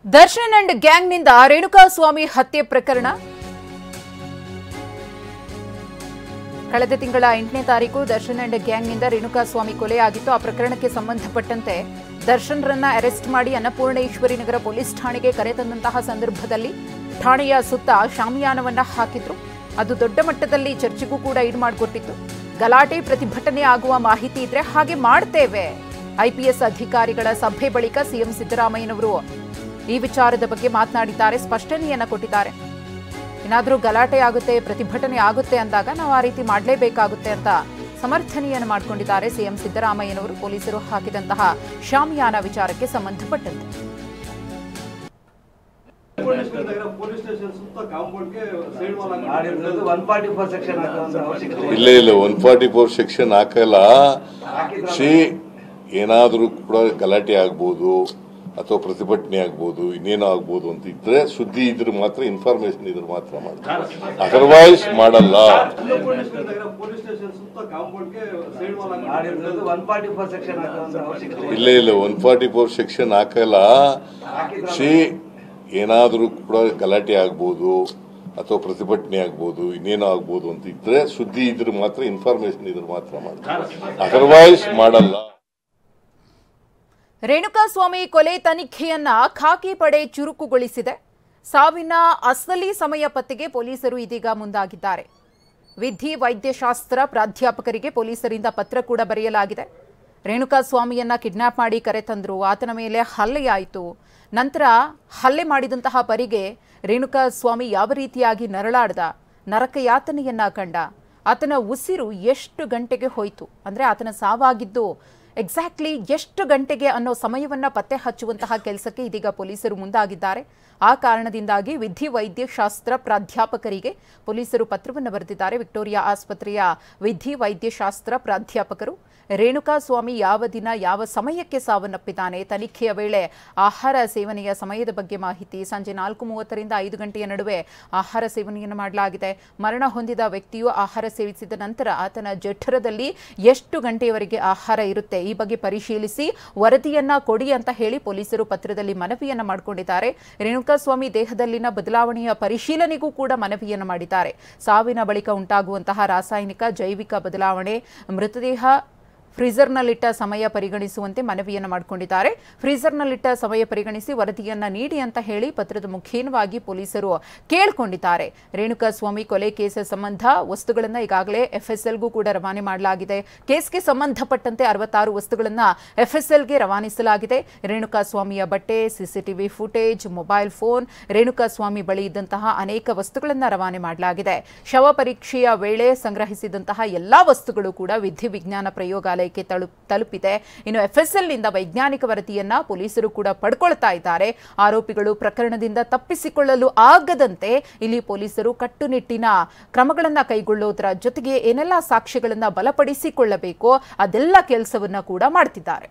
Darshan and ಗ್ಯಾಂಗ್ನಿಂದ Renukaswamy ಹತ್ಯೆ ಪ್ರಕರಣ ಕಳೆದ ತಿಂಗಳ 8ನೇ ತಾರೀಕು ದರ್ಶನ್ ಅಂಡ್ ಗ್ಯಾಂಗ್ನಿಂದ ರೇಣುಕಾಸ್ವಾಮಿ ಕೊಲೆಯಾಗಿತ್ತು। ಆ ಪ್ರಕರಣಕ್ಕೆ ಸಂಬಂಧಪಟ್ಟಂತೆ ದರ್ಶನ್ರನ್ನ ಅರೆಸ್ಟ್ ಮಾಡಿ ಅನ್ನಪೂರ್ಣೇಶ್ವರಿ ನಗರ ಪೊಲೀಸ್ ಠಾಣೆಗೆ ಕರೆತಂದಂತಹ ಸಂದರ್ಭದಲ್ಲಿ ಠಾಣೆಯ ಸುತ್ತ ಶಾಮಿಯಾನವನ್ನ ಹಾಕಿದ್ರು। ಅದು ದೊಡ್ಡ ಮಟ್ಟದಲ್ಲಿ ಚರ್ಚೆಗೂ ಕೂಡ ಈಡು ಮಾಡಿಕೊಟ್ಟಿತ್ತು। ಗಲಾಟೆ ಪ್ರತಿಭಟನೆ ಆಗುವ ಮಾಹಿತಿ ಇದ್ರೆ ಹಾಗೆ ಮಾಡ್ತೇವೆ। ಐಪಿಎಸ್ ಅಧಿಕಾರಿಗಳ ಸಭೆ ಬಳಿಕ ಸಿಎಂ ಸಿದ್ದರಾಮಯ್ಯನವರು ಈ ವಿಚಾರದ ಬಗ್ಗೆ ಮಾತನಾಡಿದ್ದಾರೆ, ಸ್ಪಷ್ಟನೆಯನ್ನ ಕೊಟ್ಟಿದ್ದಾರೆ। ಏನಾದರೂ ಗಲಾಟೆ ಆಗುತ್ತೆ, ಪ್ರತಿಭಟನೆ ಆಗುತ್ತೆ ಅಂದಾಗ ನಾವು ಆ ರೀತಿ ಮಾಡಲೇಬೇಕಾಗುತ್ತೆ ಅಂತ ಸಮರ್ಥನೆಯನ್ನು ಮಾಡಿಕೊಂಡಿದ್ದಾರೆ ಸಿಎಂ ಸಿದ್ದರಾಮಯ್ಯನವರು ಪೊಲೀಸರು ಹಾಕಿದಂತಹ ಶಾಮಿಯಾನ ವಿಚಾರಕ್ಕೆ ಸಂಬಂಧಪಟ್ಟಂತೆ। ಇಲ್ಲ 144 ಸೆಕ್ಷನ್ ಹಾಕಲ್ಲ। ಏನಾದರೂ ಕೂಡ ಗಲಾಟೆ ಆಗ್ಬೋದು ಅಥವಾ ಪ್ರತಿಭಟನೆ ಆಗ್ಬೋದು, ಇನ್ನೇನೋ ಆಗ್ಬೋದು ಅಂತ ಇದ್ರೆ ಸುದ್ದಿ ಇದ್ರೆ ಮಾತ್ರ, ಇನ್ಫಾರ್ಮೇಶನ್ ಇದ್ರೆ ಮಾತ್ರ ಮಾಡ್ತಾರೆ, ಅದರ್ವೈಸ್ ಮಾಡಲ್ಲ। ಇಲ್ಲ 144 ಸೆಕ್ಷನ್ ಹಾಕಲ್ಲ। ಏನಾದರೂ ಕೂಡ ಗಲಾಟೆ ಆಗ್ಬೋದು ಅಥವಾ ಪ್ರತಿಭಟನೆ ಆಗ್ಬೋದು, ಇನ್ನೇನೋ ಆಗ್ಬೋದು ಅಂತ ಇದ್ರೆ ಸುದ್ದಿ ಇದ್ರೆ ಮಾತ್ರ, ಇನ್ಫಾರ್ಮೇಶನ್ ಇದ್ರೆ ಮಾತ್ರ ಮಾಡ್ತಾರೆ, ಅದರ್ವೈಸ್ ಮಾಡಲ್ಲ। ರೇಣುಕಾಸ್ವಾಮಿ ಕೊಲೆ ತನಿಖೆಯನ್ನ ಖಾಕಿ ಪಡೆ ಚುರುಕುಗೊಳಿಸಿದೆ। ಸಾವಿನ ಅಸಲಿ ಸಮಯ ಪತ್ತೆಗೆ ಪೊಲೀಸರು ಇದೀಗ ಮುಂದಾಗಿದ್ದಾರೆ। ವಿಧಿ ವೈದ್ಯಶಾಸ್ತ್ರ ಪ್ರಾಧ್ಯಾಪಕರಿಗೆ ಪೊಲೀಸರಿಂದ ಪತ್ರ ಕೂಡ ಬರೆಯಲಾಗಿದೆ। ರೇಣುಕಾಸ್ವಾಮಿಯನ್ನ ಕಿಡ್ನಾಪ್ ಮಾಡಿ ಕರೆತಂದ್ರು, ಆತನ ಮೇಲೆ ಹಲ್ಲೆಯಾಯಿತು। ನಂತರ ಹಲ್ಲೆ ಮಾಡಿದಂತಹ ಪರಿಗೆ ರೇಣುಕಾಸ್ವಾಮಿ ಯಾವ ರೀತಿಯಾಗಿ ನರಳಾಡ್ದ, ನರಕಯಾತನೆಯನ್ನ ಕಂಡ, ಆತನ ಉಸಿರು ಎಷ್ಟು ಗಂಟೆಗೆ ಹೋಯಿತು, ಅಂದ್ರೆ ಆತನ ಸಾವಾಗಿದ್ದು ಎಕ್ಸಾಕ್ಟ್ಲಿ ಎಷ್ಟು ಗಂಟೆಗೆ ಅನ್ನೋ ಸಮಯವನ್ನ ಪತ್ತೆ ಹಚ್ಚುವಂತಹ ಕೆಲಸಕ್ಕೆ ಇದೀಗ ಪೊಲೀಸರು ಮುಂದಾಗಿದ್ದಾರೆ। ಆ ಕಾರಣದಿಂದಾಗಿ ವಿಧಿ ವೈದ್ಯಶಾಸ್ತ್ರ ಪ್ರಾಧ್ಯಾಪಕರಿಗೆ ಪೊಲೀಸರು ಪತ್ರವನ್ನು ಬರೆದಿದ್ದಾರೆ। ವಿಕ್ಟೋರಿಯಾ ಆಸ್ಪತ್ರೆಯ ವಿಧಿ ವೈದ್ಯಶಾಸ್ತ್ರ ಪ್ರಾಧ್ಯಾಪಕರು ರೇಣುಕಾಸ್ವಾಮಿ ಯಾವ ದಿನ ಯಾವ ಸಮಯಕ್ಕೆ ಸಾವನ್ನಪ್ಪಿದ್ದಾನೆ, ತನಿಖೆಯ ವೇಳೆ ಆಹಾರ ಸೇವನೆಯ ಸಮಯದ ಬಗ್ಗೆ ಮಾಹಿತಿ, ಸಂಜೆ 4:30ರಿಂದ 5 ಗಂಟೆಯ ನಡುವೆ ಆಹಾರ ಸೇವನೆಯನ್ನು ಮಾಡಲಾಗಿದೆ। ಮರಣ ಹೊಂದಿದ ವ್ಯಕ್ತಿಯು ಆಹಾರ ಸೇವಿಸಿದ ನಂತರ ಆತನ ಜಠರದಲ್ಲಿ ಎಷ್ಟು ಗಂಟೆಯವರೆಗೆ ಆಹಾರ ಇರುತ್ತೆ, ಈ ಬಗ್ಗೆ ಪರಿಶೀಲಿಸಿ ವರದಿಯನ್ನ ಕೊಡಿ ಅಂತ ಹೇಳಿ ಪೊಲೀಸರು ಪತ್ರದಲ್ಲಿ ಮನವಿಯನ್ನ ಮಾಡಿಕೊಂಡಿದ್ದಾರೆ। ರೇಣುಕಾಸ್ವಾಮಿ ದೇಹದಲ್ಲಿನ ಬದಲಾವಣೆಯ ಪರಿಶೀಲನೆಗೂ ಕೂಡ ಮನವಿಯನ್ನ ಮಾಡಿದ್ದಾರೆ। ಸಾವಿನ ಬಳಿಕ ಉಂಟಾಗುವಂತಹ ರಾಸಾಯನಿಕ ಜೈವಿಕ ಬದಲಾವಣೆ, ಮೃತದೇಹ ಫ್ರೀಜರ್ನಲ್ಲಿಟ್ಟ ಸಮಯ ಪರಿಗಣಿಸುವಂತೆ ಮನವಿಯನ್ನು ಮಾಡಿಕೊಂಡಿದ್ದಾರೆ। ಫ್ರೀಜರ್ನಲ್ಲಿಟ್ಟ ಸಮಯ ಪರಿಗಣಿಸಿ ವರದಿಯನ್ನ ನೀಡಿ ಅಂತ ಹೇಳಿ ಪತ್ರದ ಮುಖೇನವಾಗಿ ಪೊಲೀಸರು ಕೇಳಿಕೊಂಡಿದ್ದಾರೆ। ರೇಣುಕಾಸ್ವಾಮಿ ಕೊಲೆ ಕೇಸ್ ಸಂಬಂಧ ವಸ್ತುಗಳನ್ನು ಈಗಾಗಲೇ ಎಫ್ಎಸ್ಎಲ್ಗೂ ಕೂಡ ರವಾನೆ ಮಾಡಲಾಗಿದೆ। ಕೇಸ್ಗೆ ಸಂಬಂಧಪಟ್ಟಂತೆ 66 ವಸ್ತುಗಳನ್ನು ಎಫ್ಎಸ್ಎಲ್ಗೆ ರವಾನಿಸಲಾಗಿದೆ। ರೇಣುಕಾಸ್ವಾಮಿಯ ಬಟ್ಟೆ, CCTV footage, mobile phone, Renukaswamy ಬಳಿ ಇದ್ದಂತಹ ಅನೇಕ ವಸ್ತುಗಳನ್ನು ರವಾನೆ ಮಾಡಲಾಗಿದೆ। ಶವ ಪರೀಕ್ಷೆಯ ವೇಳೆ ಸಂಗ್ರಹಿಸಿದಂತಹ ಎಲ್ಲಾ ವಸ್ತುಗಳು ಕೂಡ ವಿಧಿವಿಜ್ಞಾನ ಪ್ರಯೋಗಾಲಯ ತಲುಪಿದೆ। ಇನ್ನು ಎಫ್ಎಸ್ಎಲ್ನಿಂದ ವೈಜ್ಞಾನಿಕ ವರದಿಯನ್ನ ಪೊಲೀಸರು ಕೂಡ ಪಡ್ಕೊಳ್ತಾ ಇದ್ದಾರೆ। ಆರೋಪಿಗಳು ಪ್ರಕರಣದಿಂದ ತಪ್ಪಿಸಿಕೊಳ್ಳಲು ಆಗದಂತೆ ಇಲ್ಲಿ ಪೊಲೀಸರು ಕಟ್ಟುನಿಟ್ಟಿನ ಕ್ರಮಗಳನ್ನು ಕೈಗೊಳ್ಳುವುದರ ಜೊತೆಗೆ ಏನೆಲ್ಲ ಸಾಕ್ಷ್ಯಗಳನ್ನು ಬಲಪಡಿಸಿಕೊಳ್ಳಬೇಕೋ ಅದೆಲ್ಲ ಕೆಲಸವನ್ನ ಕೂಡ ಮಾಡ್ತಿದ್ದಾರೆ।